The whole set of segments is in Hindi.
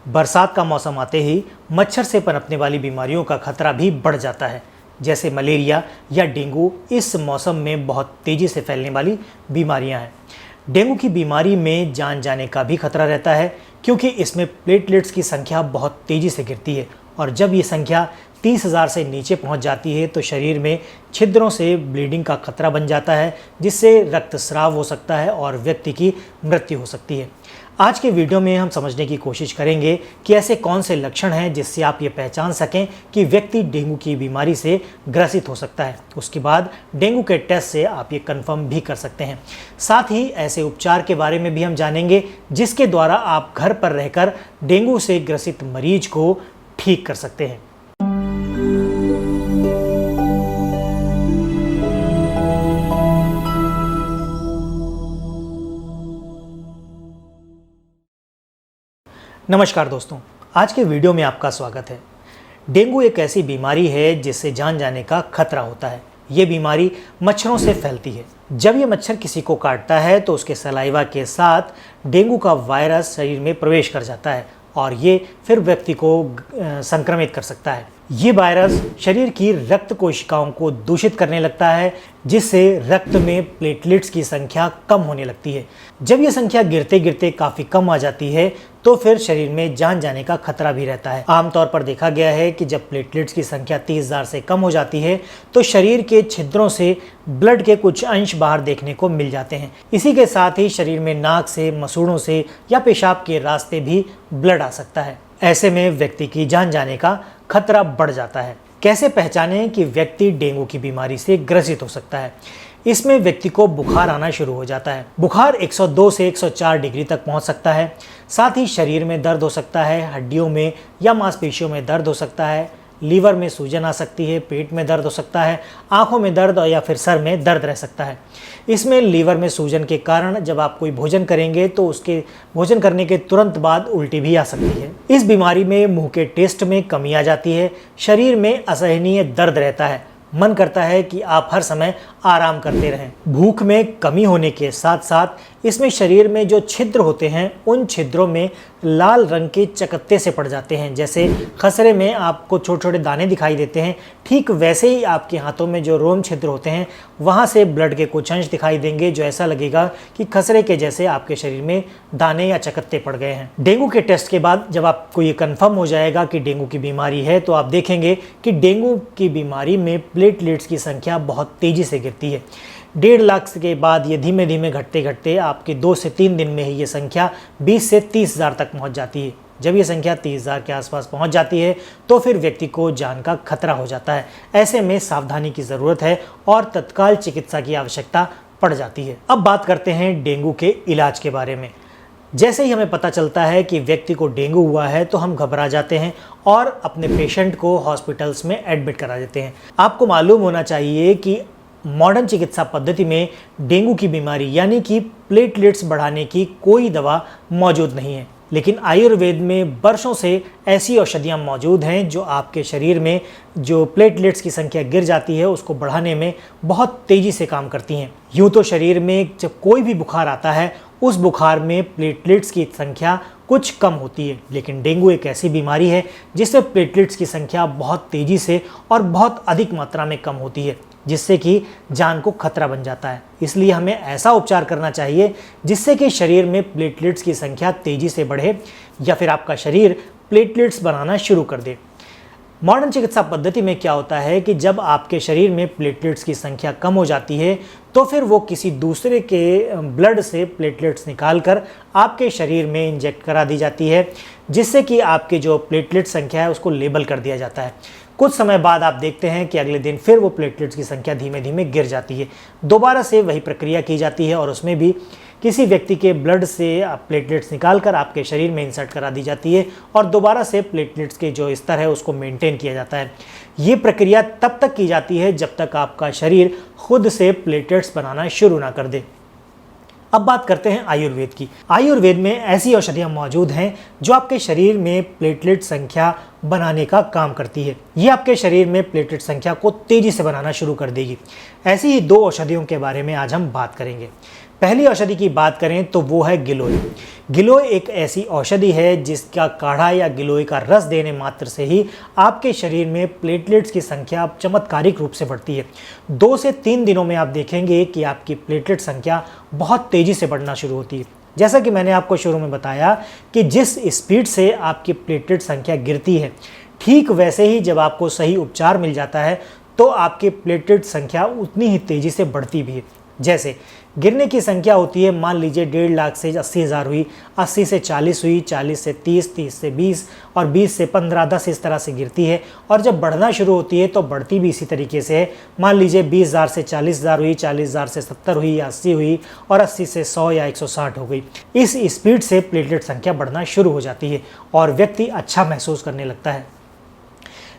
बरसात का मौसम आते ही मच्छर से पनपने वाली बीमारियों का खतरा भी बढ़ जाता है, जैसे मलेरिया या डेंगू। इस मौसम में बहुत तेज़ी से फैलने वाली बीमारियां हैं। डेंगू की बीमारी में जान जाने का भी खतरा रहता है, क्योंकि इसमें प्लेटलेट्स की संख्या बहुत तेज़ी से गिरती है और जब ये संख्या 30,000 से नीचे पहुंच जाती है तो शरीर में छिद्रों से ब्लीडिंग का खतरा बन जाता है, जिससे रक्तस्राव हो सकता है और व्यक्ति की मृत्यु हो सकती है। आज के वीडियो में हम समझने की कोशिश करेंगे कि ऐसे कौन से लक्षण हैं जिससे आप ये पहचान सकें कि व्यक्ति डेंगू की बीमारी से ग्रसित हो सकता है। उसके बाद डेंगू के टेस्ट से आप ये कंफर्म भी कर सकते हैं। साथ ही ऐसे उपचार के बारे में भी हम जानेंगे जिसके द्वारा आप घर पर रहकर डेंगू से ग्रसित मरीज को ठीक कर सकते हैं। नमस्कार दोस्तों, आज के वीडियो में आपका स्वागत है। डेंगू एक ऐसी बीमारी है जिससे जान जाने का खतरा होता है। ये बीमारी मच्छरों से फैलती है। जब ये मच्छर किसी को काटता है तो उसके सलाइवा के साथ डेंगू का वायरस शरीर में प्रवेश कर जाता है और ये फिर व्यक्ति को संक्रमित कर सकता है। ये वायरस शरीर की रक्त कोशिकाओं को दूषित करने लगता है, जिससे रक्त में प्लेटलेट्स की संख्या कम होने लगती है। जब ये संख्या गिरते गिरते काफ़ी कम आ जाती है तो फिर शरीर में जान जाने का खतरा भी रहता है। आमतौर पर देखा गया है कि जब प्लेटलेट्स की संख्या 30,000 से कम हो जाती है तो शरीर के छिद्रों से ब्लड के कुछ अंश बाहर देखने को मिल जाते हैं। इसी के साथ ही शरीर में नाक से, मसूड़ों से या पेशाब के रास्ते भी ब्लड आ सकता है। ऐसे में व्यक्ति की जान जाने का खतरा बढ़ जाता है। कैसे पहचानें कि व्यक्ति डेंगू की बीमारी से ग्रसित हो सकता है? इसमें व्यक्ति को बुखार आना शुरू हो जाता है। बुखार 102 से 104 डिग्री तक पहुंच सकता है। साथ ही शरीर में दर्द हो सकता है, हड्डियों में या मांसपेशियों में दर्द हो सकता है, लीवर में सूजन आ सकती है, पेट में दर्द हो सकता है, आंखों में दर्द या फिर सर में दर्द रह सकता है। इसमें लीवर में सूजन के कारण जब आप कोई भोजन करेंगे तो उसके भोजन करने के तुरंत बाद उल्टी भी आ सकती है। इस बीमारी में मुंह के टेस्ट में कमी आ जाती है, शरीर में असहनीय दर्द रहता है, मन करता है कि आप हर समय आराम करते रहें। भूख में कमी होने के साथ साथ इसमें शरीर में जो छिद्र होते हैं उन छिद्रों में लाल रंग के चकत्ते से पड़ जाते हैं। जैसे खसरे में आपको छोटे छोटे दाने दिखाई देते हैं, ठीक वैसे ही आपके हाथों में जो रोम छिद्र होते हैं वहाँ से ब्लड के कुछ अंश दिखाई देंगे, जो ऐसा लगेगा कि खसरे के जैसे आपके शरीर में दाने या चकत्ते पड़ गए हैं। डेंगू के टेस्ट के बाद जब आपको ये कन्फर्म हो जाएगा कि डेंगू की बीमारी है तो आप देखेंगे कि डेंगू की बीमारी में प्लेटलेट्स की संख्या बहुत तेज़ी से गिरती है। 1.5 लाख के बाद ये धीमे धीमे घटते घटते आपके 2 से 3 दिन में ही ये संख्या 20 से 30,000 तक पहुंच जाती है। जब ये संख्या 30,000 के आसपास पहुंच जाती है तो फिर व्यक्ति को जान का खतरा हो जाता है। ऐसे में सावधानी की ज़रूरत है और तत्काल चिकित्सा की आवश्यकता पड़ जाती है। अब बात करते हैं डेंगू के इलाज के बारे में। जैसे ही हमें पता चलता है कि व्यक्ति को डेंगू हुआ है तो हम घबरा जाते हैं और अपने पेशेंट को हॉस्पिटल्स में एडमिट करा देते हैं। आपको मालूम होना चाहिए कि मॉडर्न चिकित्सा पद्धति में डेंगू की बीमारी यानी कि प्लेटलेट्स बढ़ाने की कोई दवा मौजूद नहीं है, लेकिन आयुर्वेद में वर्षों से ऐसी औषधियाँ मौजूद हैं जो आपके शरीर में जो प्लेटलेट्स की संख्या गिर जाती है उसको बढ़ाने में बहुत तेज़ी से काम करती हैं। यूँ तो शरीर में जब कोई भी बुखार आता है उस बुखार में प्लेटलेट्स की संख्या कुछ कम होती है, लेकिन डेंगू एक ऐसी बीमारी है जिसमें प्लेटलेट्स की संख्या बहुत तेज़ी से और बहुत अधिक मात्रा में कम होती है, जिससे कि जान को खतरा बन जाता है। इसलिए हमें ऐसा उपचार करना चाहिए जिससे कि शरीर में प्लेटलेट्स की संख्या तेज़ी से बढ़े या फिर आपका शरीर प्लेटलेट्स बनाना शुरू कर दे। मॉडर्न चिकित्सा पद्धति में क्या होता है कि जब आपके शरीर में प्लेटलेट्स की संख्या कम हो जाती है तो फिर वो किसी दूसरे के ब्लड से प्लेटलेट्स निकालकर आपके शरीर में इंजेक्ट करा दी जाती है, जिससे कि आपकी जो प्लेटलेट संख्या है उसको लेबल कर दिया जाता है। कुछ समय बाद आप देखते हैं कि अगले दिन फिर वो प्लेटलेट्स की संख्या धीमे धीमे गिर जाती है। दोबारा से वही प्रक्रिया की जाती है और उसमें भी किसी व्यक्ति के ब्लड से प्लेटलेट्स निकालकर आपके शरीर में इंसर्ट करा दी जाती है और दोबारा से प्लेटलेट्स के जो स्तर है उसको मेंटेन किया जाता है। ये प्रक्रिया तब तक की जाती है जब तक आपका शरीर खुद से प्लेटलेट्स बनाना शुरू ना कर दे। अब बात करते हैं आयुर्वेद की। आयुर्वेद में ऐसी औषधियाँ मौजूद हैं जो आपके शरीर में प्लेटलेट संख्या बनाने का काम करती है। ये आपके शरीर में प्लेटलेट संख्या को तेज़ी से बनाना शुरू कर देगी। ऐसी ही 2 औषधियों के बारे में आज हम बात करेंगे। पहली औषधि की बात करें तो वो है गिलोय। गिलोय एक ऐसी औषधि है जिसका काढ़ा या गिलोय का रस देने मात्र से ही आपके शरीर में प्लेटलेट्स की संख्या चमत्कारिक रूप से बढ़ती है। 2 से 3 दिनों में आप देखेंगे कि आपकी प्लेटलेट संख्या बहुत तेज़ी से बढ़ना शुरू होती है। जैसा कि मैंने आपको शुरू में बताया कि जिस स्पीड से आपकी प्लेटलेट संख्या गिरती है, ठीक वैसे ही जब आपको सही उपचार मिल जाता है तो आपकी प्लेटलेट संख्या उतनी ही तेज़ी से बढ़ती भी है। जैसे गिरने की संख्या होती है, मान लीजिए 1.5 लाख से 80,000 हुई, 80 से 40 हुई, 40 से 30, 30 से 20 और 20 से 15, 10 इस तरह से गिरती है। और जब बढ़ना शुरू होती है तो बढ़ती भी इसी तरीके से है। मान लीजिए 20,000 से 40,000 हुई, 40,000 से 70 हुई या 80 हुई और 80 से 100 या 160 हो गई। इस स्पीड से प्लेटलेट संख्या बढ़ना शुरू हो जाती है और व्यक्ति अच्छा महसूस करने लगता है।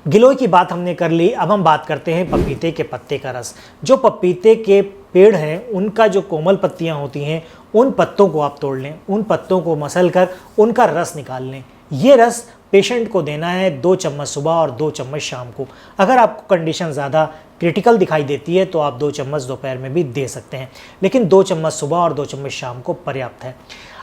गिलोय की बात हमने कर ली, अब हम बात करते हैं पपीते के पत्ते का रस। जो पपीते के पेड़ हैं उनका जो कोमल पत्तियां होती हैं, उन पत्तों को आप तोड़ लें, उन पत्तों को मसल कर उनका रस निकाल लें। ये रस पेशेंट को देना है 2 चम्मच सुबह और 2 चम्मच शाम को। अगर आपको कंडीशन ज़्यादा क्रिटिकल दिखाई देती है तो आप 2 चम्मच दोपहर में भी दे सकते हैं, लेकिन 2 चम्मच सुबह और 2 चम्मच शाम को पर्याप्त है।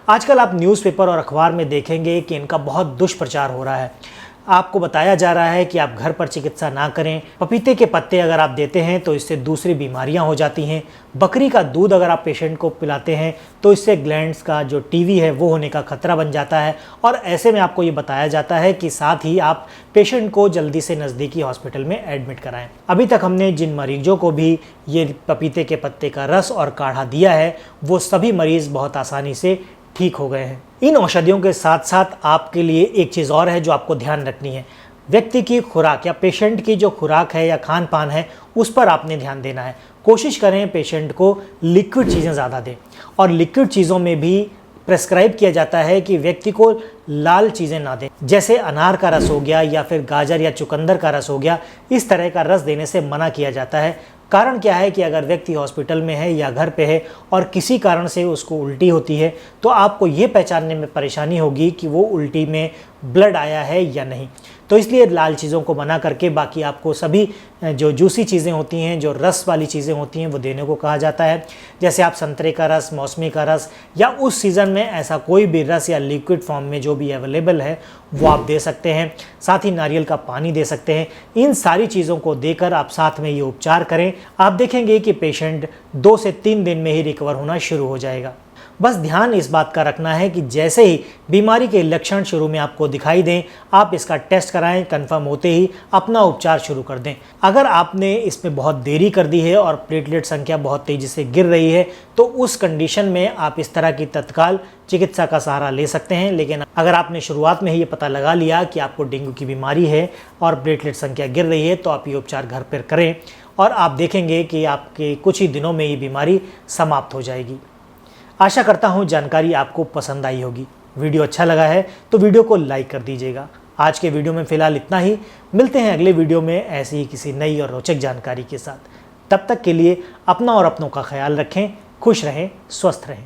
आजकल आप न्यूज़पेपर और अखबार में देखेंगे कि इनका बहुत दुष्प्रचार हो रहा है। आपको बताया जा रहा है कि आप घर पर चिकित्सा ना करें। पपीते के पत्ते अगर आप देते हैं तो इससे दूसरी बीमारियां हो जाती हैं। बकरी का दूध अगर आप पेशेंट को पिलाते हैं तो इससे ग्लैंड्स का जो टीवी है वो होने का खतरा बन जाता है। और ऐसे में आपको ये बताया जाता है कि साथ ही आप पेशेंट को जल्दी से नज़दीकी हॉस्पिटल में एडमिट कराएं। अभी तक हमने जिन मरीजों को भी ये पपीते के पत्ते का रस और काढ़ा दिया है वो सभी मरीज़ बहुत आसानी से ठीक हो गए हैं। इन औषधियों के साथ साथ आपके लिए एक चीज़ और है जो आपको ध्यान रखनी है। व्यक्ति की खुराक या पेशेंट की जो खुराक है या खान पान है उस पर आपने ध्यान देना है। कोशिश करें पेशेंट को लिक्विड चीज़ें ज़्यादा दें, और लिक्विड चीज़ों में भी प्रेस्क्राइब किया जाता है कि व्यक्ति को लाल चीज़ें ना दें, जैसे अनार का रस हो गया या फिर गाजर या चुकंदर का रस हो गया। इस तरह का रस देने से मना किया जाता है। कारण क्या है कि अगर व्यक्ति हॉस्पिटल में है या घर पे है और किसी कारण से उसको उल्टी होती है तो आपको ये पहचानने में परेशानी होगी कि वो उल्टी में ब्लड आया है या नहीं। तो इसलिए लाल चीज़ों को मना करके बाकी आपको सभी जो जूसी चीज़ें होती हैं, जो रस वाली चीज़ें होती हैं, वो देने को कहा जाता है। जैसे आप संतरे का रस, मौसमी का रस या उस सीज़न में ऐसा कोई भी रस या लिक्विड फॉर्म में जो भी अवेलेबल है वो आप दे सकते हैं। साथ ही नारियल का पानी दे सकते हैं। इन सारी चीज़ों को देकर आप साथ में ये उपचार करें। आप देखेंगे कि पेशेंट 2 से 3 दिन में ही रिकवर होना शुरू हो जाएगा। बस ध्यान इस बात का रखना है कि जैसे ही बीमारी के लक्षण शुरू में आपको दिखाई दें, आप इसका टेस्ट कराएं, कंफर्म होते ही अपना उपचार शुरू कर दें। अगर आपने इसमें बहुत देरी कर दी है और प्लेटलेट संख्या बहुत तेज़ी से गिर रही है तो उस कंडीशन में आप इस तरह की तत्काल चिकित्सा का सहारा ले सकते हैं। लेकिन अगर आपने शुरुआत में ही ये पता लगा लिया कि आपको डेंगू की बीमारी है और प्लेटलेट संख्या गिर रही है तो आप ये उपचार घर पर करें और आप देखेंगे कि आपके कुछ ही दिनों में ये बीमारी समाप्त हो जाएगी। आशा करता हूँ जानकारी आपको पसंद आई होगी। वीडियो अच्छा लगा है तो वीडियो को लाइक कर दीजिएगा। आज के वीडियो में फ़िलहाल इतना ही। मिलते हैं अगले वीडियो में ऐसी ही किसी नई और रोचक जानकारी के साथ। तब तक के लिए अपना और अपनों का ख्याल रखें। खुश रहें, स्वस्थ रहें।